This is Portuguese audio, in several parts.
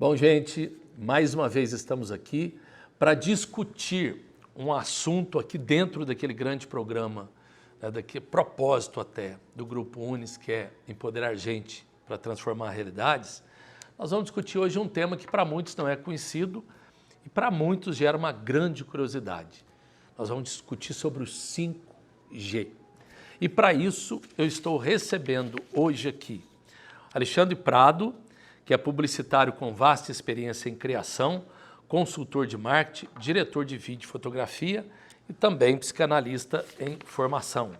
Bom, gente, mais uma vez estamos aqui para discutir um assunto aqui dentro daquele grande programa, daquele propósito até do Grupo Unis, que é empoderar gente para transformar realidades. Nós vamos discutir hoje um tema que para muitos não é conhecido e para muitos gera uma grande curiosidade. Nós vamos discutir sobre o 5G. E para isso eu estou recebendo hoje aqui Alexandre Prado, que é publicitário com vasta experiência em criação, consultor de marketing, diretor de vídeo e fotografia e também psicanalista em formação.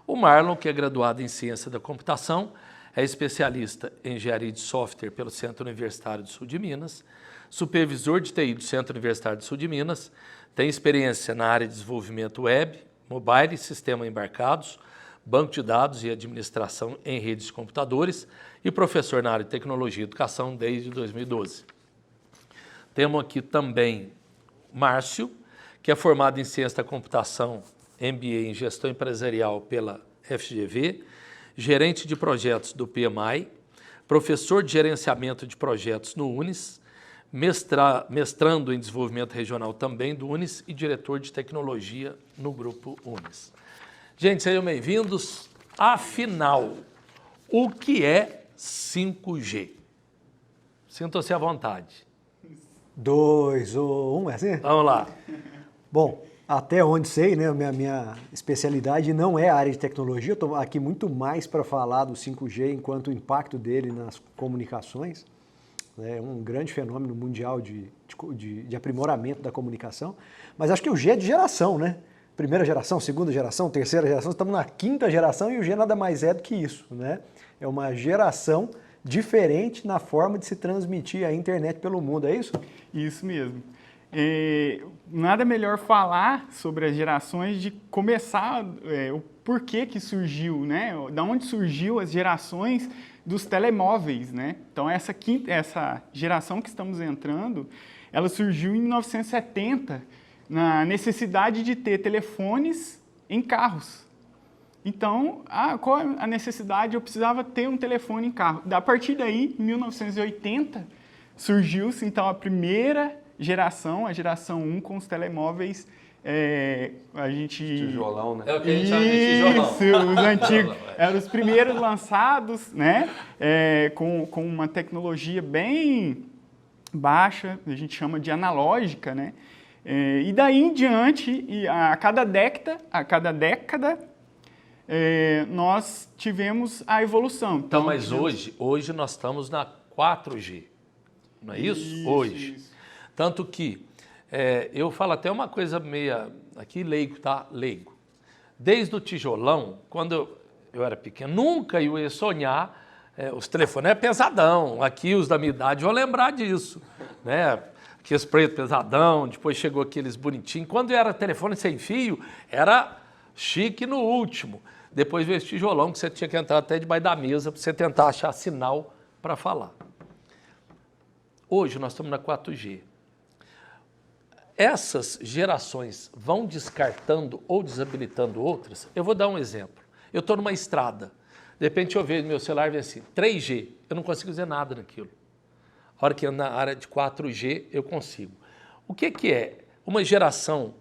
O Marlon, que é graduado em Ciência da Computação, é especialista em Engenharia de Software pelo Centro Universitário do Sul de Minas, supervisor de TI do Centro Universitário do Sul de Minas, tem experiência na área de desenvolvimento web, mobile e sistema embarcados, banco de dados e administração em redes de computadores e professor na área de tecnologia e educação desde 2012. Temos aqui também Márcio, que é formado em Ciência da Computação, MBA em Gestão Empresarial pela FGV, gerente de projetos do PMI, professor de gerenciamento de projetos no Unis, mestrando em desenvolvimento regional também do Unis e diretor de tecnologia no Grupo Unis. Gente, sejam bem-vindos. Afinal, o que é 5G? Sintam-se à vontade. 2 ou 1, é assim? Vamos lá. Bom, até onde sei, né, minha especialidade não é a área de tecnologia, eu estou aqui muito mais para falar do 5G enquanto o impacto dele nas comunicações. É um grande fenômeno mundial de aprimoramento da comunicação, mas acho que o G é de geração, né? Primeira geração, segunda geração, terceira geração, estamos na quinta geração e o G nada mais é do que isso, né? É uma geração diferente na forma de se transmitir a internet pelo mundo, é isso? Isso mesmo. Nada melhor falar sobre as gerações de começar o porquê que surgiu, né? Da onde surgiu as gerações dos telemóveis, né? Então essa geração que estamos entrando, ela surgiu em 1970, na necessidade de ter telefones em carros. Então, qual a necessidade? Eu precisava ter um telefone em carro. A partir daí, em 1980, surgiu-se então a primeira geração, a geração 1 com os telemóveis. A gente... Tijolão, né? É o que a gente chama de tijolão. Isso, os antigos. Eram os primeiros lançados, né? Com uma tecnologia bem baixa, a gente chama de analógica, né? E daí em diante, a cada década, nós tivemos a evolução. Então, mas hoje nós estamos na 4G, não é isso? Hoje. Isso. Tanto que eu falo até uma coisa meia, aqui leigo, tá? Leigo. Desde o tijolão, quando eu era pequeno, nunca eu ia sonhar, os telefones é pesadão, aqui os da minha idade vão lembrar disso, né? Aqueles preto pesadão, depois chegou aqueles bonitinhos. Quando era telefone sem fio, era chique no último. Depois veio esse tijolão que você tinha que entrar até debaixo da mesa para você tentar achar sinal para falar. Hoje nós estamos na 4G. Essas gerações vão descartando ou desabilitando outras? Eu vou dar um exemplo. Eu estou numa estrada, de repente eu vejo meu celular e vem assim, 3G, eu não consigo dizer nada naquilo. A hora que anda na área de 4G, eu consigo. O que é? Uma geração,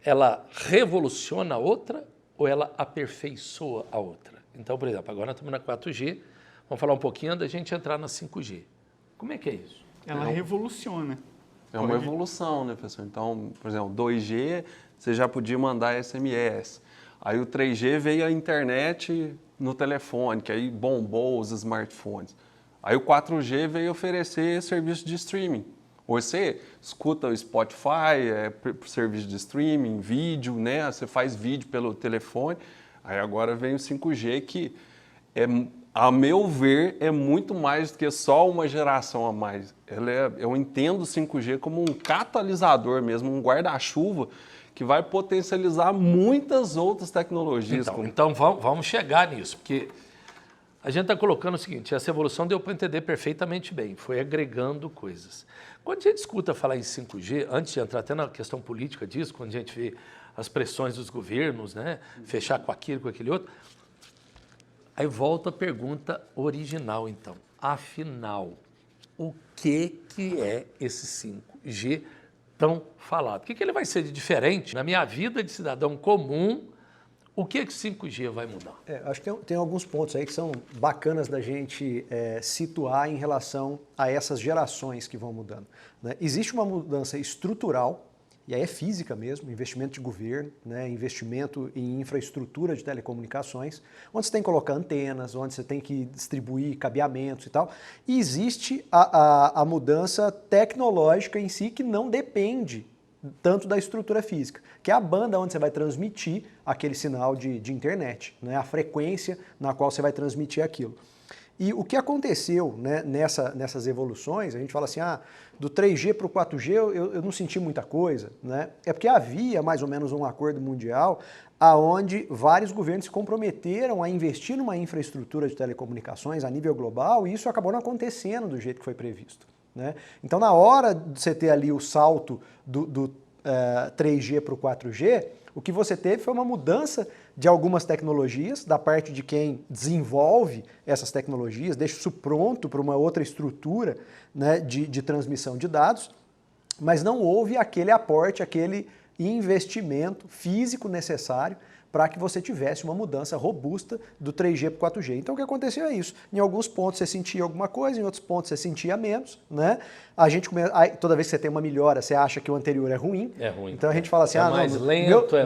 ela revoluciona a outra ou ela aperfeiçoa a outra? Então, por exemplo, agora nós estamos na 4G, vamos falar um pouquinho antes da gente entrar na 5G. Como é que é isso? Ela revoluciona. É uma evolução, né, professor? Então, por exemplo, 2G, você já podia mandar SMS. Aí o 3G veio a internet no telefone, que aí bombou os smartphones. Aí o 4G veio oferecer serviço de streaming. Hoje você escuta o Spotify, serviço de streaming, vídeo, né? Você faz vídeo pelo telefone. Aí agora vem o 5G que, a meu ver, é muito mais do que só uma geração a mais. Eu entendo o 5G como um catalisador mesmo, um guarda-chuva que vai potencializar muitas outras tecnologias. Então vamos chegar nisso, porque a gente está colocando o seguinte, essa evolução deu para entender perfeitamente bem, foi agregando coisas. Quando a gente escuta falar em 5G, antes de entrar até na questão política disso, quando a gente vê as pressões dos governos, né, fechar com aquilo, com aquele outro, aí volta a pergunta original então, afinal, o que é esse 5G tão falado. O que ele vai ser de diferente na minha vida de cidadão comum? O que o 5G vai mudar? Acho que tem alguns pontos aí que são bacanas da gente situar em relação a essas gerações que vão mudando, né? Existe uma mudança estrutural, e aí é física mesmo, investimento de governo, né, investimento em infraestrutura de telecomunicações, onde você tem que colocar antenas, onde você tem que distribuir cabeamentos e tal. E existe a mudança tecnológica em si que não depende tanto da estrutura física, que é a banda onde você vai transmitir aquele sinal de internet, né, a frequência na qual você vai transmitir aquilo. E o que aconteceu, né, nessas evoluções, a gente fala assim, do 3G para o 4G eu não senti muita coisa, né? É porque havia mais ou menos um acordo mundial aonde vários governos se comprometeram a investir numa infraestrutura de telecomunicações a nível global e isso acabou não acontecendo do jeito que foi previsto, né? Então, na hora de você ter ali o salto do 3G para o 4G, o que você teve foi uma mudança de algumas tecnologias, da parte de quem desenvolve essas tecnologias, deixa isso pronto para uma outra estrutura, né, de transmissão de dados, mas não houve aquele aporte, aquele investimento físico necessário para que você tivesse uma mudança robusta do 3G para o 4G. Então o que aconteceu é isso. Em alguns pontos você sentia alguma coisa, em outros pontos você sentia menos, né? A gente toda vez que você tem uma melhora, você acha que o anterior é ruim. É ruim. Então a gente fala assim,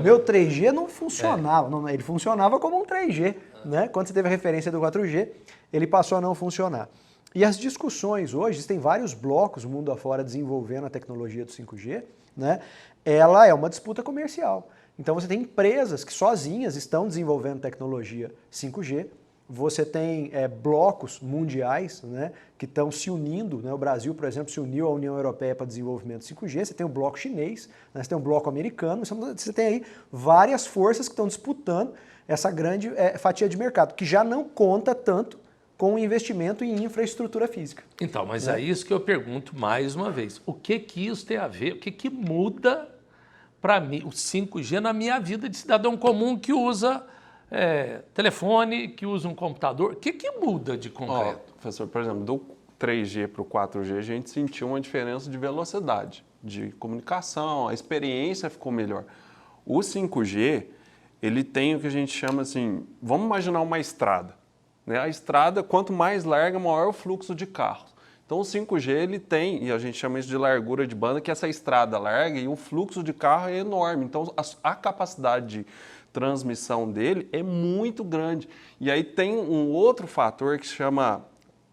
meu 3G não funcionava. Não, ele funcionava como um 3G, né? Quando você teve a referência do 4G, ele passou a não funcionar. E as discussões hoje, existem vários blocos mundo afora desenvolvendo a tecnologia do 5G, né? Ela é uma disputa comercial. Então você tem empresas que sozinhas estão desenvolvendo tecnologia 5G, você tem blocos mundiais, né, que estão se unindo, né? O Brasil, por exemplo, se uniu à União Europeia para desenvolvimento 5G, você tem o bloco chinês, né? Você tem o bloco americano, você tem aí várias forças que estão disputando essa grande fatia de mercado, que já não conta tanto com o investimento em infraestrutura física. Então, mas é isso que eu pergunto mais uma vez. O que isso tem a ver, o que muda para mim, o 5G na minha vida de cidadão comum que usa telefone, que usa um computador? O que muda de concreto? Professor, por exemplo, do 3G para o 4G, a gente sentiu uma diferença de velocidade, de comunicação, a experiência ficou melhor. O 5G, ele tem o que a gente chama assim, vamos imaginar uma estrada, né? A estrada, quanto mais larga, maior o fluxo de carros. Então o 5G ele tem, e a gente chama isso de largura de banda, que essa estrada larga e o fluxo de carro é enorme. Então a capacidade de transmissão dele é muito grande. E aí tem um outro fator que se chama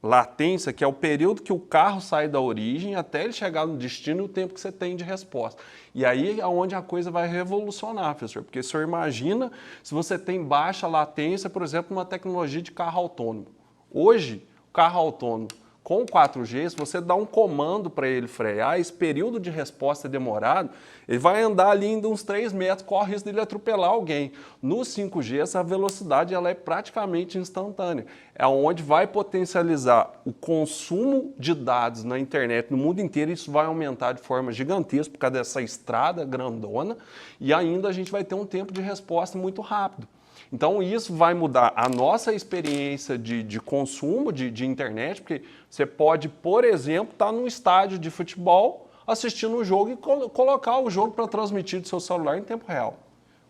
latência, que é o período que o carro sai da origem até ele chegar no destino e o tempo que você tem de resposta. E aí é onde a coisa vai revolucionar, professor, porque o senhor imagina se você tem baixa latência, por exemplo, numa tecnologia de carro autônomo. Hoje, o carro autônomo, com o 4G, se você dá um comando para ele frear, esse período de resposta é demorado, ele vai andar ali ainda uns 3 metros, corre o risco de ele atropelar alguém. No 5G, essa velocidade ela é praticamente instantânea. É onde vai potencializar o consumo de dados na internet no mundo inteiro, isso vai aumentar de forma gigantesca por causa dessa estrada grandona, e ainda a gente vai ter um tempo de resposta muito rápido. Então isso vai mudar a nossa experiência de consumo de internet, porque você pode, por exemplo, estar num estádio de futebol assistindo um jogo e colocar o jogo para transmitir do seu celular em tempo real.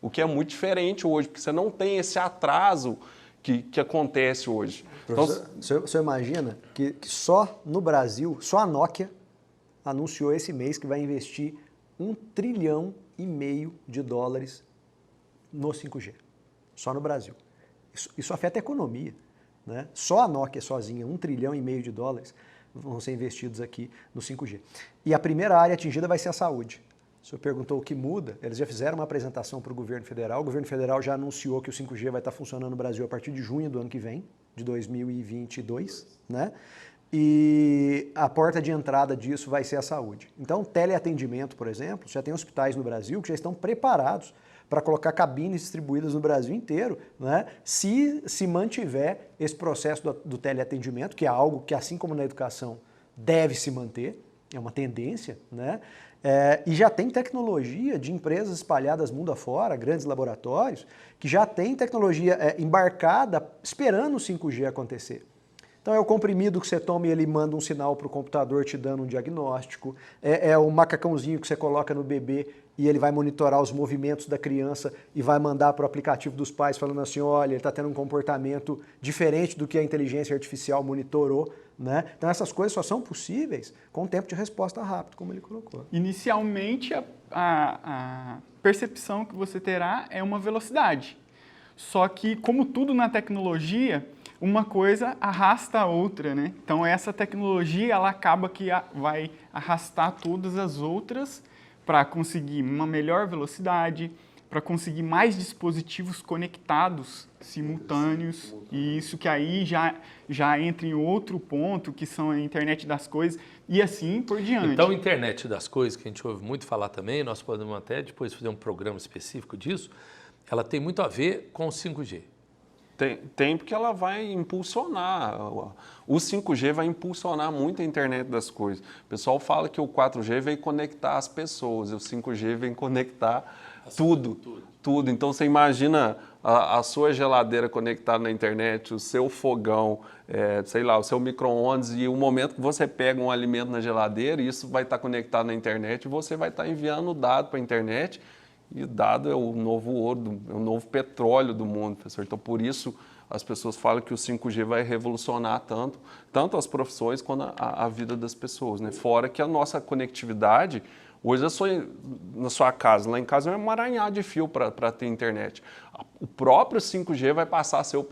O que é muito diferente hoje, porque você não tem esse atraso que acontece hoje. Professor, então, o senhor imagina que só no Brasil, só a Nokia anunciou esse mês que vai investir US$ 1,5 trilhão no 5G. Só no Brasil. Isso afeta a economia, né? Só a Nokia sozinha, US$ 1,5 trilhão vão ser investidos aqui no 5G. E a primeira área atingida vai ser a saúde. O senhor perguntou o que muda, eles já fizeram uma apresentação para o governo federal já anunciou que o 5G vai estar funcionando no Brasil a partir de junho do ano que vem, de 2022, né? E a porta de entrada disso vai ser a saúde. Então, teleatendimento, por exemplo, já tem hospitais no Brasil que já estão preparados para colocar cabines distribuídas no Brasil inteiro, né? Se mantiver esse processo do teleatendimento, que é algo que, assim como na educação, deve se manter, é uma tendência, né? E já tem tecnologia de empresas espalhadas mundo afora, grandes laboratórios, que já tem tecnologia embarcada esperando o 5G acontecer. Então é o comprimido que você toma e ele manda um sinal para o computador te dando um diagnóstico, é o macacãozinho que você coloca no bebê e ele vai monitorar os movimentos da criança e vai mandar para o aplicativo dos pais falando assim, olha, ele está tendo um comportamento diferente do que a inteligência artificial monitorou, né? Então essas coisas só são possíveis com tempo de resposta rápido, como ele colocou. Inicialmente, a percepção que você terá é uma velocidade. Só que, como tudo na tecnologia, uma coisa arrasta a outra, né? Então, essa tecnologia, ela acaba que vai arrastar todas as outras para conseguir uma melhor velocidade, para conseguir mais dispositivos conectados, simultâneos, e isso que aí já entra em outro ponto, que são a internet das coisas, e assim por diante. Então, a internet das coisas, que a gente ouve muito falar também, nós podemos até depois fazer um programa específico disso, ela tem muito a ver com o 5G. Tem porque ela vai impulsionar, o 5G vai impulsionar muito a internet das coisas. O pessoal fala que o 4G veio conectar as pessoas, e o 5G vem conectar tudo. Então você imagina a sua geladeira conectada na internet, o seu fogão, sei lá, o seu micro-ondas, e o momento que você pega um alimento na geladeira, isso vai estar conectado na internet, e você vai estar enviando o dado para a internet. E dado é o novo ouro, é o novo petróleo do mundo, professor. Então, por isso, as pessoas falam que o 5G vai revolucionar tanto as profissões quanto a vida das pessoas, né? Fora que a nossa conectividade, hoje eu sou na sua casa, lá em casa é um emaranhado de fio para ter internet. O próprio 5G vai passar a ser o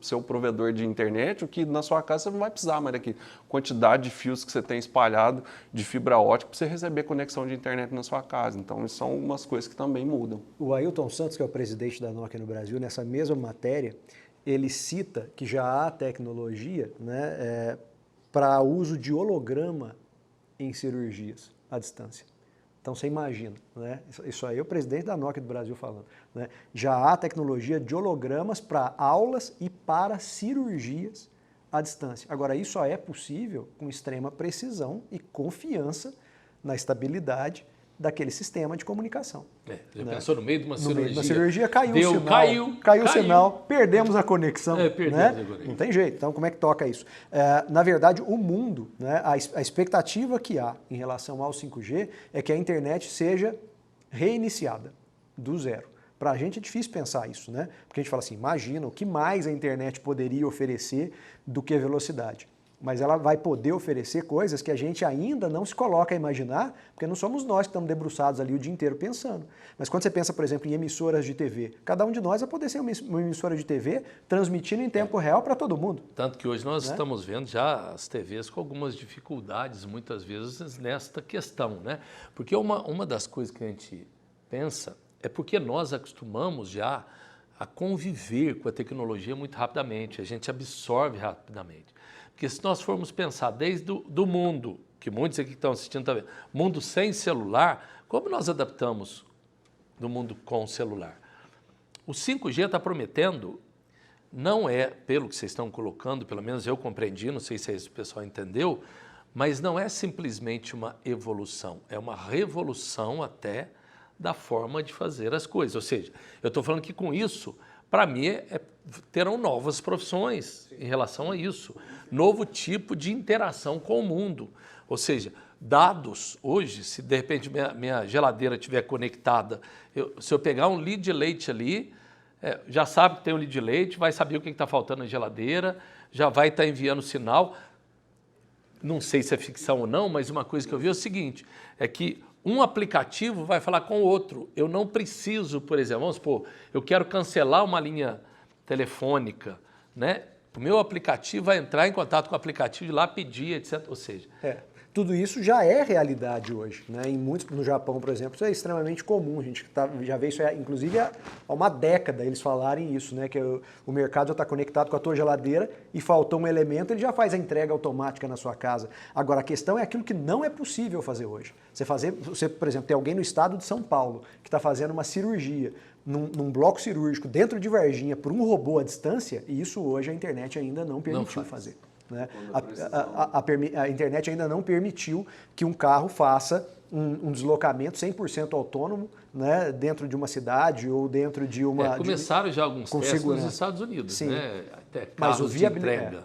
seu provedor de internet, o que na sua casa você não vai precisar mais daqui. Quantidade de fios que você tem espalhado de fibra ótica para você receber conexão de internet na sua casa. Então, isso são umas coisas que também mudam. O Ailton Santos, que é o presidente da Nokia no Brasil, nessa mesma matéria, ele cita que já há tecnologia, né, para uso de holograma em cirurgias à distância. Então você imagina, né? Isso aí é o presidente da Nokia do Brasil falando, né? Já há tecnologia de hologramas para aulas e para cirurgias à distância. Agora, isso só é possível com extrema precisão e confiança na estabilidade daquele sistema de comunicação. Já pensou no meio de uma cirurgia? No meio de uma cirurgia caiu o sinal. Caiu o sinal, perdemos a conexão. Né? Não tem jeito. Então, como é que toca isso? Na verdade, o mundo, né, a expectativa que há em relação ao 5G é que a internet seja reiniciada do zero. Para a gente é difícil pensar isso, né? Porque a gente fala assim, imagina o que mais a internet poderia oferecer do que a velocidade. Mas ela vai poder oferecer coisas que a gente ainda não se coloca a imaginar, porque não somos nós que estamos debruçados ali o dia inteiro pensando. Mas quando você pensa, por exemplo, em emissoras de TV, cada um de nós vai poder ser uma emissora de TV transmitindo em tempo real para todo mundo. Tanto que hoje nós estamos vendo já as TVs com algumas dificuldades, muitas vezes, nesta questão, né? Porque uma das coisas que a gente pensa é porque nós acostumamos já a conviver com a tecnologia muito rapidamente, a gente absorve rapidamente. Porque se nós formos pensar desde do mundo, que muitos aqui que estão assistindo estão vendo, mundo sem celular, como nós adaptamos do mundo com celular? O 5G está prometendo, não é, pelo que vocês estão colocando, pelo menos eu compreendi, não sei se o pessoal entendeu, mas não é simplesmente uma evolução, é uma revolução até da forma de fazer as coisas. Ou seja, eu estou falando que com isso, para mim, terão novas profissões em relação a isso. Novo tipo de interação com o mundo. Ou seja, dados, hoje, se de repente minha geladeira estiver conectada, se eu pegar um litro de leite ali, já sabe que tem um litro de leite, vai saber o que está faltando na geladeira, já vai estar enviando sinal. Não sei se é ficção ou não, mas uma coisa que eu vi é o seguinte, é que um aplicativo vai falar com o outro. Eu não preciso, por exemplo, vamos supor, eu quero cancelar uma linha telefônica, né? O meu aplicativo vai entrar em contato com o aplicativo de lá, pedir, etc. Ou seja... Tudo isso já é realidade hoje, né? No Japão, por exemplo, isso é extremamente comum. A gente já vê isso, inclusive há uma década eles falarem isso, né? Que o mercado já está conectado com a tua geladeira e faltou um elemento, ele já faz a entrega automática na sua casa. Agora, a questão é aquilo que não é possível fazer hoje. Você, por exemplo, tem alguém no estado de São Paulo que está fazendo uma cirurgia num bloco cirúrgico dentro de Varginha por um robô à distância, e isso hoje a internet ainda não permitiu fazer. Né? A internet ainda não permitiu que um carro faça um deslocamento 100% autônomo, né, dentro de uma cidade ou dentro de uma... começaram já alguns testes nos Estados Unidos, sim, né? Até mas carros de entrega.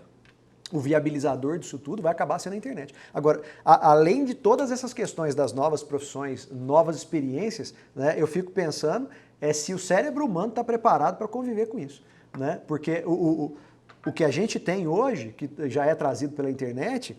o viabilizador disso tudo vai acabar sendo a internet. Agora, além de todas essas questões das novas profissões, novas experiências, né, eu fico pensando se o cérebro humano está preparado para conviver com isso. Né? Porque o que a gente tem hoje, que já é trazido pela internet,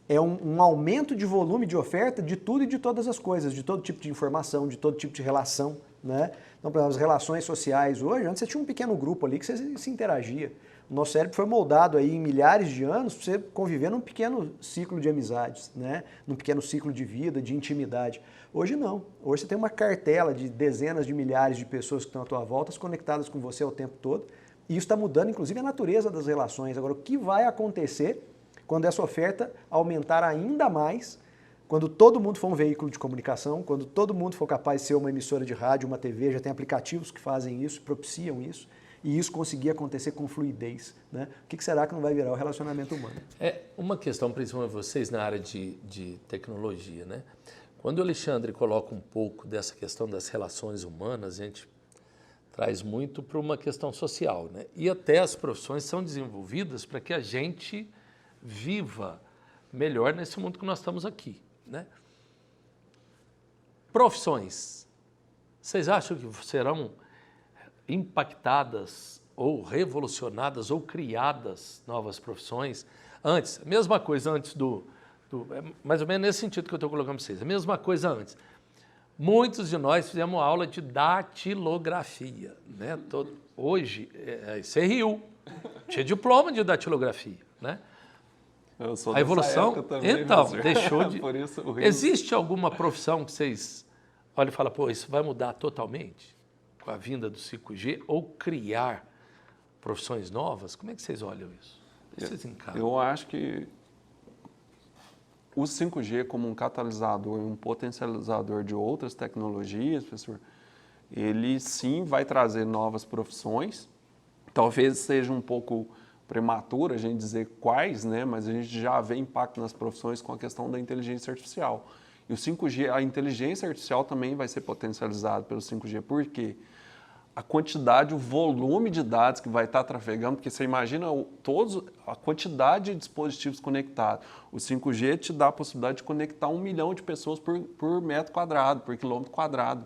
é um aumento de volume de oferta de tudo e de todas as coisas, de todo tipo de informação, de todo tipo de relação. Né? Então, por exemplo, as relações sociais hoje, antes você tinha um pequeno grupo ali que você se interagia. O nosso cérebro foi moldado aí em milhares de anos para você conviver num pequeno ciclo de amizades, né? Num pequeno ciclo de vida, de intimidade. Hoje não. Hoje você tem uma cartela de dezenas de milhares de pessoas que estão à tua volta, conectadas com você o tempo todo. E isso está mudando, inclusive, a natureza das relações. Agora, o que vai acontecer quando essa oferta aumentar ainda mais, quando todo mundo for um veículo de comunicação, quando todo mundo for capaz de ser uma emissora de rádio, uma TV, já tem aplicativos que fazem isso, propiciam isso, e isso conseguir acontecer com fluidez. Né? O que será que não vai virar o relacionamento humano? É uma questão, principalmente vocês na área de tecnologia. Né? Quando o Alexandre coloca um pouco dessa questão das relações humanas, a gente traz muito para uma questão social. Né? E até as profissões são desenvolvidas para que a gente viva melhor nesse mundo que nós estamos aqui. Né? Profissões. Vocês acham que serão impactadas ou revolucionadas ou criadas novas profissões? Antes, mesma coisa antes mais ou menos nesse sentido que eu estou colocando para vocês, a mesma coisa antes. Muitos de nós fizemos aula de datilografia. Né? Hoje, você riu, tinha diploma de datilografia. Né? Eu sou a evolução, época também, então, professor. deixou de... Por isso, Existe alguma profissão que vocês olham e falam, pô, isso vai mudar totalmente com a vinda do 5G ou criar profissões novas? Como é que vocês olham isso? Vocês encaram? Eu acho que o 5G como um catalisador e um potencializador de outras tecnologias, professor, ele sim vai trazer novas profissões. Talvez seja um pouco prematuro a gente dizer quais, né? Mas a gente já vê impacto nas profissões com a questão da inteligência artificial. E o 5G, a inteligência artificial também vai ser potencializada pelo 5G. Por quê? A quantidade, o volume de dados que vai estar trafegando, porque você imagina a quantidade de dispositivos conectados. O 5G te dá a possibilidade de conectar 1 milhão de pessoas por metro quadrado, por quilômetro quadrado.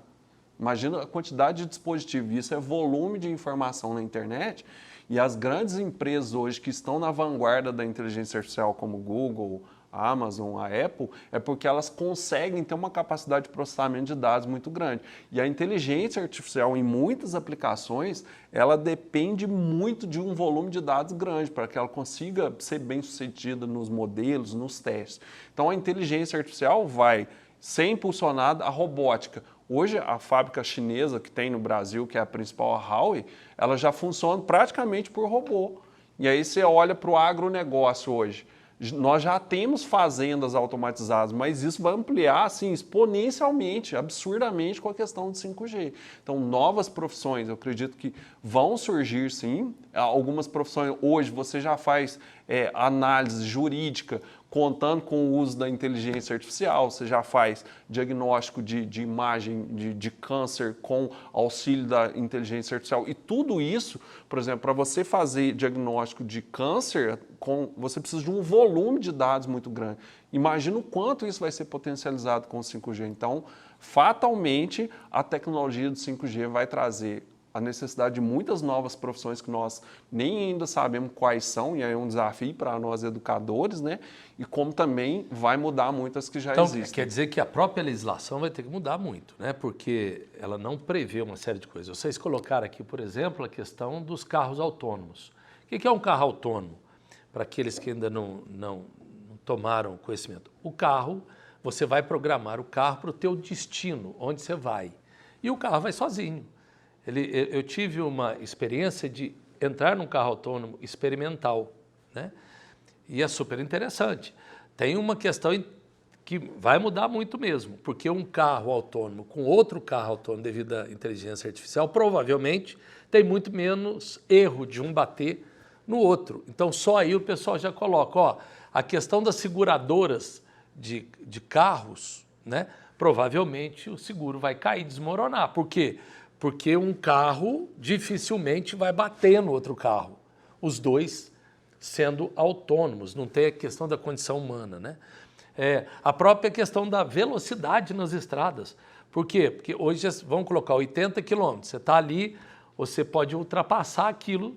Imagina a quantidade de dispositivos. Isso é volume de informação na internet. E as grandes empresas hoje que estão na vanguarda da inteligência artificial, como Google, a Amazon, a Apple, é porque elas conseguem ter uma capacidade de processamento de dados muito grande. E a inteligência artificial, em muitas aplicações, ela depende muito de um volume de dados grande para que ela consiga ser bem-sucedida nos modelos, nos testes. Então, a inteligência artificial vai ser impulsionada a robótica. Hoje, a fábrica chinesa que tem no Brasil, que é a principal, a Huawei, ela já funciona praticamente por robô. E aí você olha para o agronegócio hoje. Nós já temos fazendas automatizadas, mas isso vai ampliar assim, exponencialmente, absurdamente com a questão do 5G. Então, novas profissões, eu acredito que vão surgir sim. Algumas profissões, hoje você já faz análise jurídica, contando com o uso da inteligência artificial, você já faz diagnóstico de imagem de câncer com auxílio da inteligência artificial. E tudo isso, por exemplo, para você fazer diagnóstico de câncer, você precisa de um volume de dados muito grande. Imagina o quanto isso vai ser potencializado com o 5G. Então, fatalmente, a tecnologia do 5G vai trazer a necessidade de muitas novas profissões que nós nem ainda sabemos quais são, e aí é um desafio para nós educadores, né? E como também vai mudar muitas que já existem. Quer dizer que a própria legislação vai ter que mudar muito, né? Porque ela não prevê uma série de coisas. Vocês colocaram aqui, por exemplo, a questão dos carros autônomos. O que é um carro autônomo? Para aqueles que ainda não tomaram conhecimento. O carro, você vai programar o carro para o teu destino, onde você vai. E o carro vai sozinho. Eu tive uma experiência de entrar num carro autônomo experimental, né? E é super interessante. Tem uma questão que vai mudar muito mesmo, porque um carro autônomo com outro carro autônomo devido à inteligência artificial, provavelmente tem muito menos erro de um bater no outro. Então, só aí o pessoal já coloca, ó, a questão das seguradoras de carros, né? Provavelmente o seguro vai cair, desmoronar. Por quê? Porque um carro dificilmente vai bater no outro carro. Os dois sendo autônomos, não tem a questão da condição humana, né? A própria questão da velocidade nas estradas. Por quê? Porque hoje vamos colocar 80 km, você está ali, você pode ultrapassar aquilo,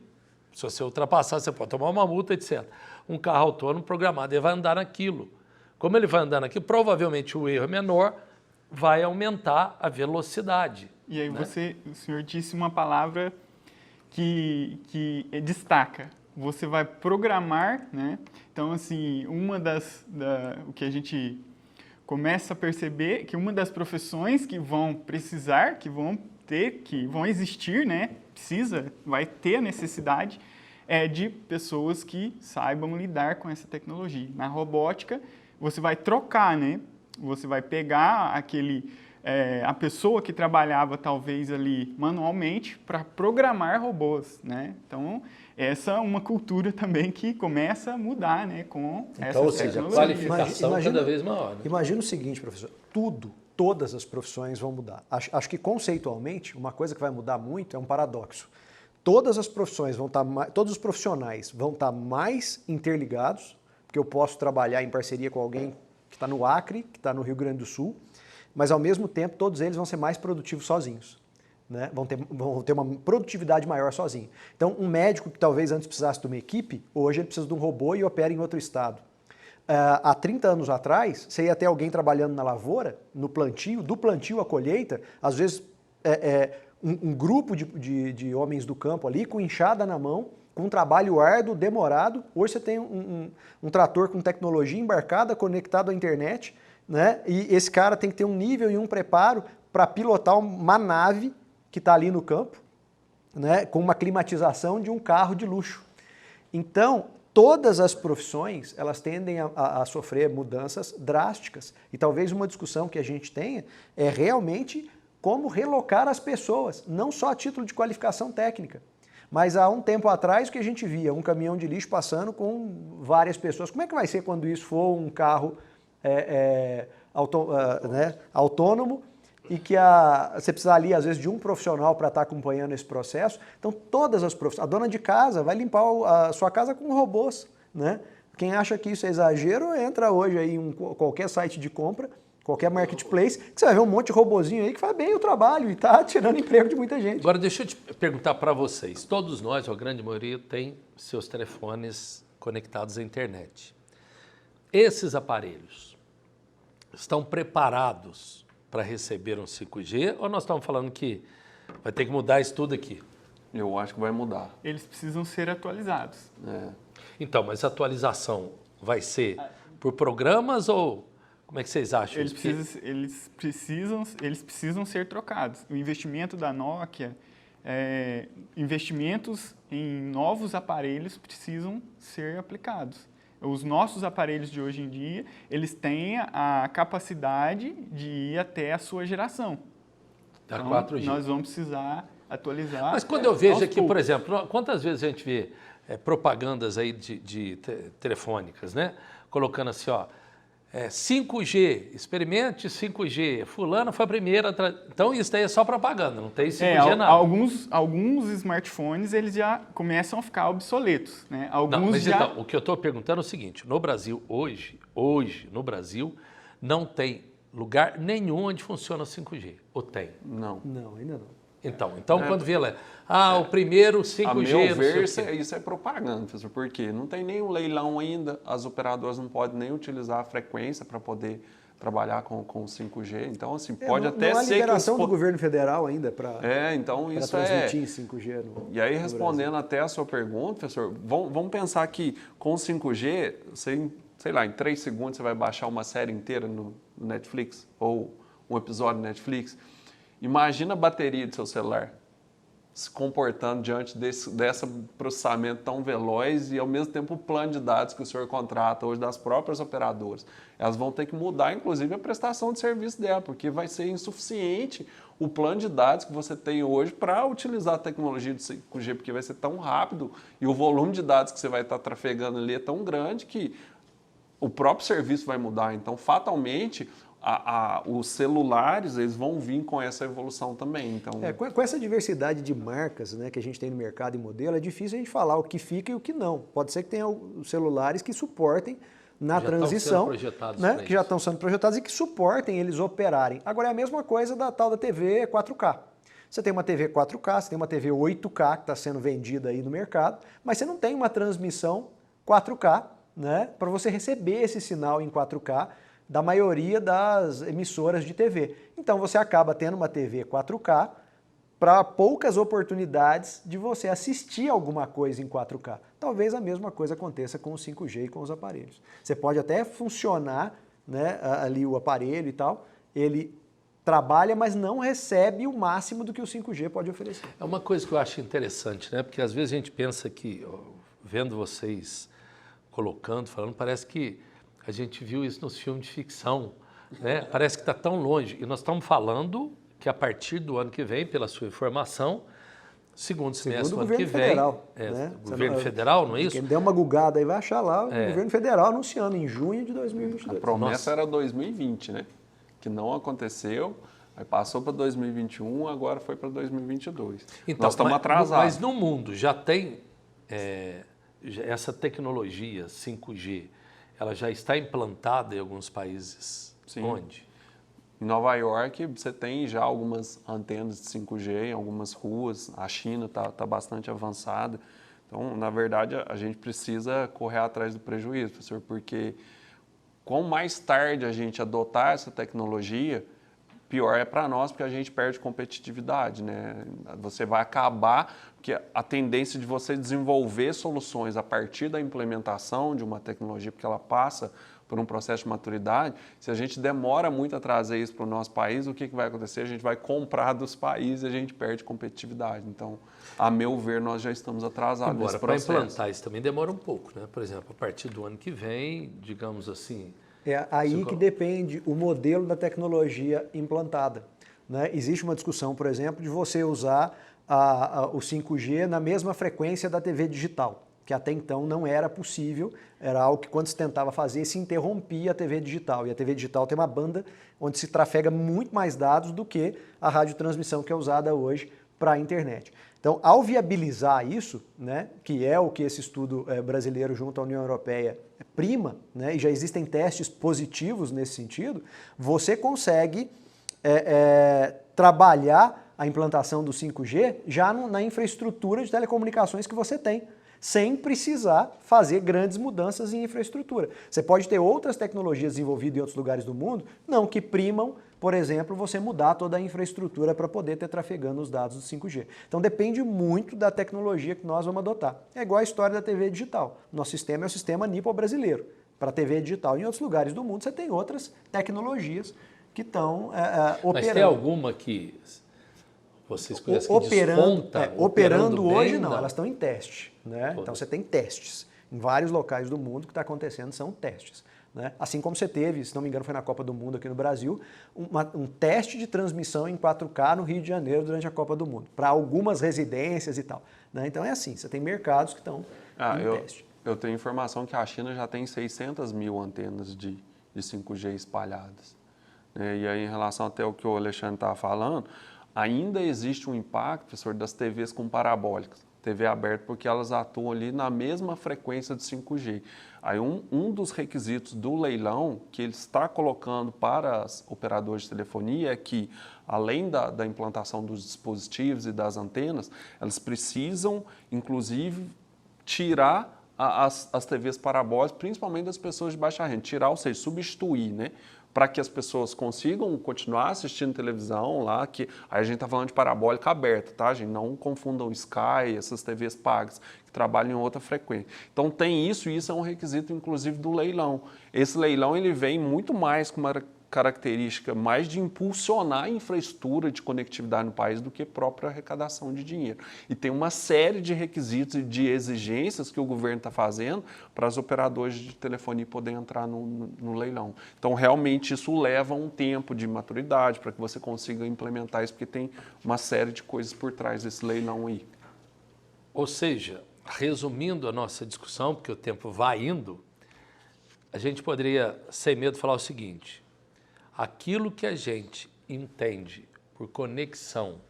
se você ultrapassar você pode tomar uma multa, etc. Um carro autônomo programado, ele vai andar naquilo. Como ele vai andar naquilo, provavelmente o erro é menor, vai aumentar a velocidade. E aí né? o senhor disse uma palavra que destaca. Você vai programar, né? Então, assim, o que a gente começa a perceber que uma das profissões que vão precisar, que vão existir, né? Vai ter a necessidade de pessoas que saibam lidar com essa tecnologia. Na robótica, você vai trocar, né? Você vai pegar a pessoa que trabalhava talvez ali manualmente para programar robôs, né? Então, essa é uma cultura também que começa a mudar, né, com essa Ou seja, a tecnologia. qualificação cada vez maior. Né? Imagina o seguinte, professor, todas as profissões vão mudar. Acho que conceitualmente, uma coisa que vai mudar muito é um paradoxo. Todas as profissões todos os profissionais vão estar mais interligados, porque eu posso trabalhar em parceria com alguém que está no Acre, que está no Rio Grande do Sul, mas ao mesmo tempo todos eles vão ser mais produtivos sozinhos. Né? Vão ter uma produtividade maior sozinho. Então, um médico que talvez antes precisasse de uma equipe, hoje ele precisa de um robô e opera em outro estado. Há 30 anos atrás, você ia ter alguém trabalhando na lavoura, no plantio, do plantio à colheita, às vezes um grupo de homens do campo ali, com enxada na mão, com um trabalho árduo, demorado. Hoje você tem um trator com tecnologia embarcada, conectado à internet, né? E esse cara tem que ter um nível e um preparo para pilotar uma nave que está ali no campo, né, com uma climatização de um carro de luxo. Então, todas as profissões, elas tendem a sofrer mudanças drásticas. E talvez uma discussão que a gente tenha é realmente como relocar as pessoas, não só a título de qualificação técnica. Mas há um tempo atrás o que a gente via, um caminhão de lixo passando com várias pessoas. Como é que vai ser quando isso for um carro autônomo, e que você precisa ali, às vezes, de um profissional para estar acompanhando esse processo? Então, todas as profissões. A dona de casa vai limpar a sua casa com robôs, né? Quem acha que isso é exagero, entra hoje aí em qualquer site de compra, qualquer marketplace, que você vai ver um monte de robozinho aí que faz bem o trabalho e está tirando emprego de muita gente. Agora, deixa eu te perguntar para vocês. Todos nós, a grande maioria, tem seus telefones conectados à internet. Esses aparelhos estão preparados para receber um 5G ou nós estamos falando que vai ter que mudar isso tudo aqui? Eu acho que vai mudar. Eles precisam ser atualizados. Então, mas a atualização vai ser por programas ou como é que vocês acham? Eles precisam ser trocados. O investimento da Nokia, investimentos em novos aparelhos precisam ser aplicados. Os nossos aparelhos de hoje em dia, eles têm a capacidade de ir até a sua geração. Da Então, 4G. nós vamos precisar atualizar. Mas quando eu vejo aqui, poucos. por exemplo, quantas vezes a gente vê propagandas aí de telefônicas, né? Colocando assim, ó, 5G, experimente 5G, fulana foi a primeira. Então isso daí é só propaganda, não tem 5G nada. Alguns smartphones eles já começam a ficar obsoletos, né? Então, o que eu estou perguntando é o seguinte, no Brasil, hoje, no Brasil, não tem lugar nenhum onde funciona 5G, ou tem? Não. Não, ainda não. Então quando vê lá, o primeiro 5G... A meu ver, não sei o quê. isso é propaganda, professor, porque não tem nenhum leilão ainda, as operadoras não podem nem utilizar a frequência para poder trabalhar com 5G, então assim, pode até não há ser liberação que... do governo federal ainda para então isso transmitir 5G no E aí, no respondendo Brasil. até a sua pergunta, professor, vamos pensar que com 5G, você, sei lá, em 3 segundos você vai baixar uma série inteira no Netflix, ou um episódio no Netflix. Imagina a bateria do seu celular se comportando diante desse processamento tão veloz e, ao mesmo tempo, o plano de dados que o senhor contrata hoje das próprias operadoras. Elas vão ter que mudar, inclusive, a prestação de serviço dela, porque vai ser insuficiente o plano de dados que você tem hoje para utilizar a tecnologia do 5G, porque vai ser tão rápido e o volume de dados que você vai estar trafegando ali é tão grande que o próprio serviço vai mudar. Então, fatalmente, os celulares, eles vão vir com essa evolução também. Então, Com essa diversidade de marcas, né, que a gente tem no mercado e modelo, é difícil a gente falar o que fica e o que não. Pode ser que tenha os celulares que suportem na transição, né, que já estão sendo projetados e que suportem eles operarem. Agora é a mesma coisa da tal da TV 4K. Você tem uma TV 4K, você tem uma TV 8K que está sendo vendida aí no mercado, mas você não tem uma transmissão 4K, né, para você receber esse sinal em 4K da maioria das emissoras de TV. Então você acaba tendo uma TV 4K para poucas oportunidades de você assistir alguma coisa em 4K. Talvez a mesma coisa aconteça com o 5G e com os aparelhos. Você pode até funcionar, né, ali o aparelho e tal, ele trabalha, mas não recebe o máximo do que o 5G pode oferecer. É uma coisa que eu acho interessante, né? Porque às vezes a gente pensa que, vendo vocês colocando, falando, parece que a gente viu isso nos filmes de ficção, né? Parece que está tão longe. E nós estamos falando que a partir do ano que vem, pela sua informação, segundo semestre do ano que vem, federal, né? Governo federal, não é isso? Quem der uma gugada aí vai achar lá o governo federal anunciando em junho de 2022. A promessa era 2020, né? Que não aconteceu, aí passou para 2021, agora foi para 2022. Então, nós estamos atrasados. Mas no mundo já tem essa tecnologia 5G, ela já está implantada em alguns países. Sim. Onde? Em Nova York, você tem já algumas antenas de 5G em algumas ruas. A China está bastante avançada. Então, na verdade, a gente precisa correr atrás do prejuízo, professor, porque quanto mais tarde a gente adotar essa tecnologia, pior é para nós, porque a gente perde competitividade, né? Você vai acabar, porque a tendência de você desenvolver soluções a partir da implementação de uma tecnologia, porque ela passa por um processo de maturidade, se a gente demora muito a trazer isso para o nosso país, o que vai acontecer? A gente vai comprar dos países e a gente perde competitividade. Então, a meu ver, nós já estamos atrasados nesse processo. Para implantar isso também demora um pouco, né? Por exemplo, a partir do ano que vem, digamos assim... É aí que depende o modelo da tecnologia implantada, né? Existe uma discussão, por exemplo, de você usar o 5G na mesma frequência da TV digital, que até então não era possível, era algo que quando se tentava fazer se interrompia a TV digital, e a TV digital tem uma banda onde se trafega muito mais dados do que a radiotransmissão que é usada hoje para a internet. Então, ao viabilizar isso, né, que é o que esse estudo brasileiro junto à União Europeia prima, né, e já existem testes positivos nesse sentido, você consegue trabalhar a implantação do 5G já na infraestrutura de telecomunicações que você tem, sem precisar fazer grandes mudanças em infraestrutura. Você pode ter outras tecnologias desenvolvidas em outros lugares do mundo, não que primam, por exemplo, você mudar toda a infraestrutura para poder ter trafegando os dados do 5G. Então depende muito da tecnologia que nós vamos adotar. É igual a história da TV digital. Nosso sistema é o sistema NIPO brasileiro para a TV digital. Em outros lugares do mundo você tem outras tecnologias que estão operando. Mas tem alguma que vocês conhecem que desponta? Operando hoje não, elas estão em teste, né? Então você tem testes. Em vários locais do mundo o que está acontecendo são testes, né? Assim como você teve, se não me engano foi na Copa do Mundo aqui no Brasil, um teste de transmissão em 4K no Rio de Janeiro durante a Copa do Mundo, para algumas residências e tal, né? Então é assim, você tem mercados que estão em teste. Eu tenho informação que a China já tem 600 mil antenas de 5G espalhadas. E aí, em relação até o que o Alexandre estava falando, ainda existe um impacto, professor, das TVs com parabólicas, TV aberta, porque elas atuam ali na mesma frequência de 5G. Aí um dos requisitos do leilão que ele está colocando para as operadoras de telefonia é que, além da implantação dos dispositivos e das antenas, elas precisam, inclusive, tirar as TVs parabólicas, principalmente das pessoas de baixa renda, tirar, ou seja, substituir, né? Para que as pessoas consigam continuar assistindo televisão lá, que aí a gente está falando de parabólica aberta, tá, gente? Não confundam Sky, essas TVs pagas, que trabalham em outra frequência. Então tem isso, e isso é um requisito, inclusive, do leilão. Esse leilão ele vem muito mais com uma característica mais de impulsionar a infraestrutura de conectividade no país do que própria arrecadação de dinheiro. E tem uma série de requisitos e de exigências que o governo está fazendo para as operadoras de telefonia poderem entrar no leilão. Então, realmente, isso leva um tempo de maturidade para que você consiga implementar isso, porque tem uma série de coisas por trás desse leilão aí. Ou seja, resumindo a nossa discussão, porque o tempo vai indo, a gente poderia, sem medo, falar o seguinte: aquilo que a gente entende por conexão,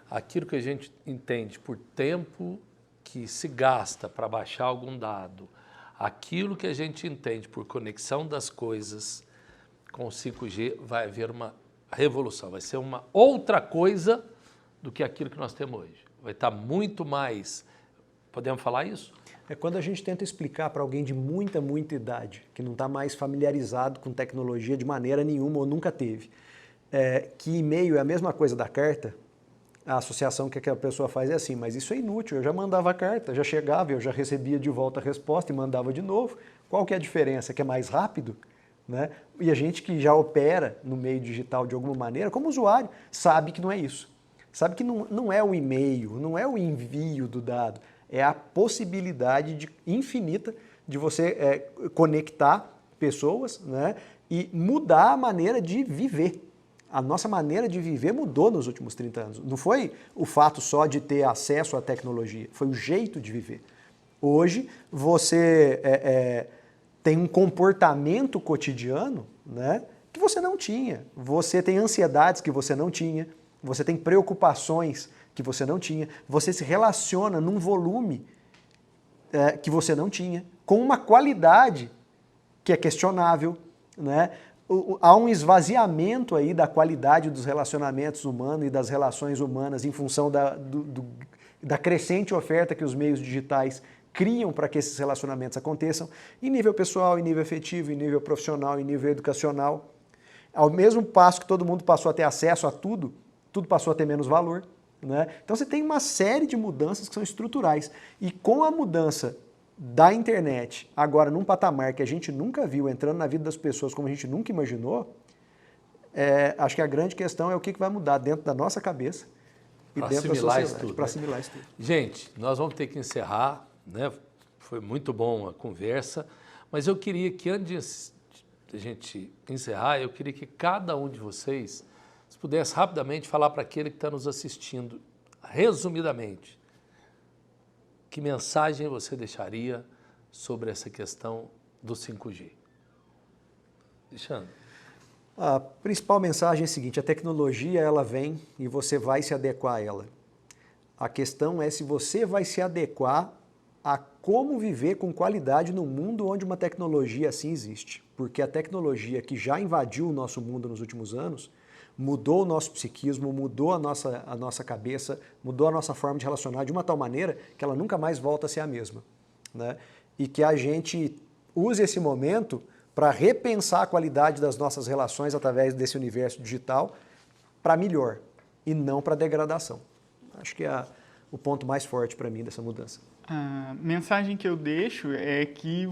aquilo que a gente entende por tempo que se gasta para baixar algum dado, aquilo que a gente entende por conexão das coisas, com o 5G vai haver uma revolução, vai ser uma outra coisa do que aquilo que nós temos hoje. Vai estar muito mais, podemos falar isso? É quando a gente tenta explicar para alguém de muita idade, que não está mais familiarizado com tecnologia de maneira nenhuma ou nunca teve, que e-mail é a mesma coisa da carta, a associação que aquela pessoa faz é assim, mas isso é inútil, eu já mandava a carta, já chegava, eu já recebia de volta a resposta e mandava de novo. Qual que é a diferença? Que é mais rápido? Né? E a gente que já opera no meio digital de alguma maneira, como usuário, sabe que não é isso. Sabe que não é o e-mail, não é o envio do dado, é a possibilidade infinita de você conectar pessoas, né, e mudar a maneira de viver. A nossa maneira de viver mudou nos últimos 30 anos. Não foi o fato só de ter acesso à tecnologia, foi o jeito de viver. Hoje, você tem um comportamento cotidiano, né, que você não tinha. Você tem ansiedades que você não tinha, você tem preocupações que você não tinha, você se relaciona num volume que você não tinha, com uma qualidade que é questionável, né? Há um esvaziamento aí da qualidade dos relacionamentos humanos e das relações humanas em função da crescente oferta que os meios digitais criam para que esses relacionamentos aconteçam, em nível pessoal, em nível afetivo, em nível profissional, em nível educacional. Ao mesmo passo que todo mundo passou a ter acesso a tudo, tudo passou a ter menos valor. Né? Então você tem uma série de mudanças que são estruturais. E com a mudança da internet, agora num patamar que a gente nunca viu, entrando na vida das pessoas como a gente nunca imaginou, acho que a grande questão é o que vai mudar dentro da nossa cabeça e dentro da sociedade para assimilar isso tudo. Gente, nós vamos ter que encerrar, né? Foi muito bom a conversa, mas eu queria que antes de a gente encerrar, eu queria que cada um de vocês se pudesse rapidamente falar para aquele que está nos assistindo, resumidamente, que mensagem você deixaria sobre essa questão do 5G? Alexandre. A principal mensagem é a seguinte: a tecnologia ela vem e você vai se adequar a ela. A questão é se você vai se adequar a como viver com qualidade no mundo onde uma tecnologia assim existe. Porque a tecnologia que já invadiu o nosso mundo nos últimos anos mudou o nosso psiquismo, mudou a nossa cabeça, mudou a nossa forma de relacionar de uma tal maneira que ela nunca mais volta a ser a mesma. Né? E que a gente use esse momento para repensar a qualidade das nossas relações através desse universo digital para melhor e não para degradação. Acho que é o ponto mais forte para mim dessa mudança. A mensagem que eu deixo é que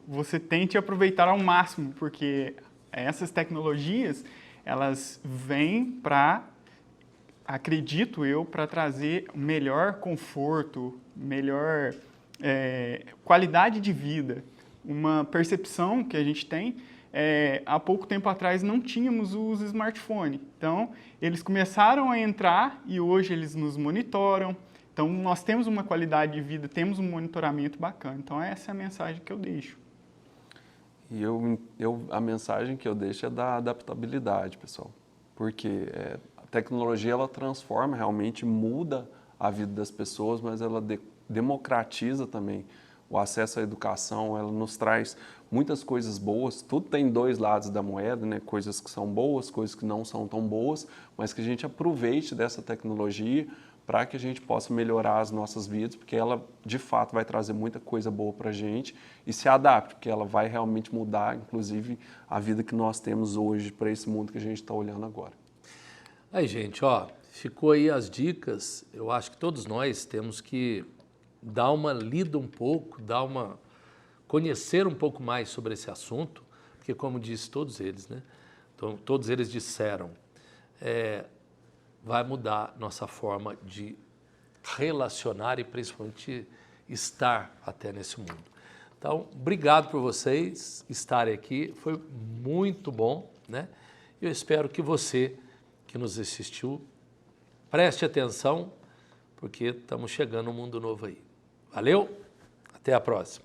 você tente aproveitar ao máximo, porque essas tecnologias elas vêm para, acredito eu, para trazer melhor conforto, melhor qualidade de vida. Uma percepção que a gente tem, há pouco tempo atrás não tínhamos os smartphones. Então, eles começaram a entrar e hoje eles nos monitoram. Então, nós temos uma qualidade de vida, temos um monitoramento bacana. Então, essa é a mensagem que eu deixo. E a mensagem que eu deixo é da adaptabilidade, pessoal. Porque a tecnologia, ela transforma, realmente muda a vida das pessoas, mas ela democratiza também o acesso à educação, ela nos traz muitas coisas boas. Tudo tem dois lados da moeda, né? Coisas que são boas, coisas que não são tão boas, mas que a gente aproveite dessa tecnologia para que a gente possa melhorar as nossas vidas, porque ela, de fato, vai trazer muita coisa boa para a gente e se adapte, porque ela vai realmente mudar, inclusive, a vida que nós temos hoje para esse mundo que a gente está olhando agora. Aí, gente, ó, ficou aí as dicas. Eu acho que todos nós temos que dar uma lida um pouco, conhecer um pouco mais sobre esse assunto, porque, como disse todos eles, né? Então, todos eles disseram, vai mudar nossa forma de relacionar e principalmente estar até nesse mundo. Então, obrigado por vocês estarem aqui, foi muito bom, né? Eu espero que você que nos assistiu preste atenção, porque estamos chegando a um mundo novo aí. Valeu, até a próxima.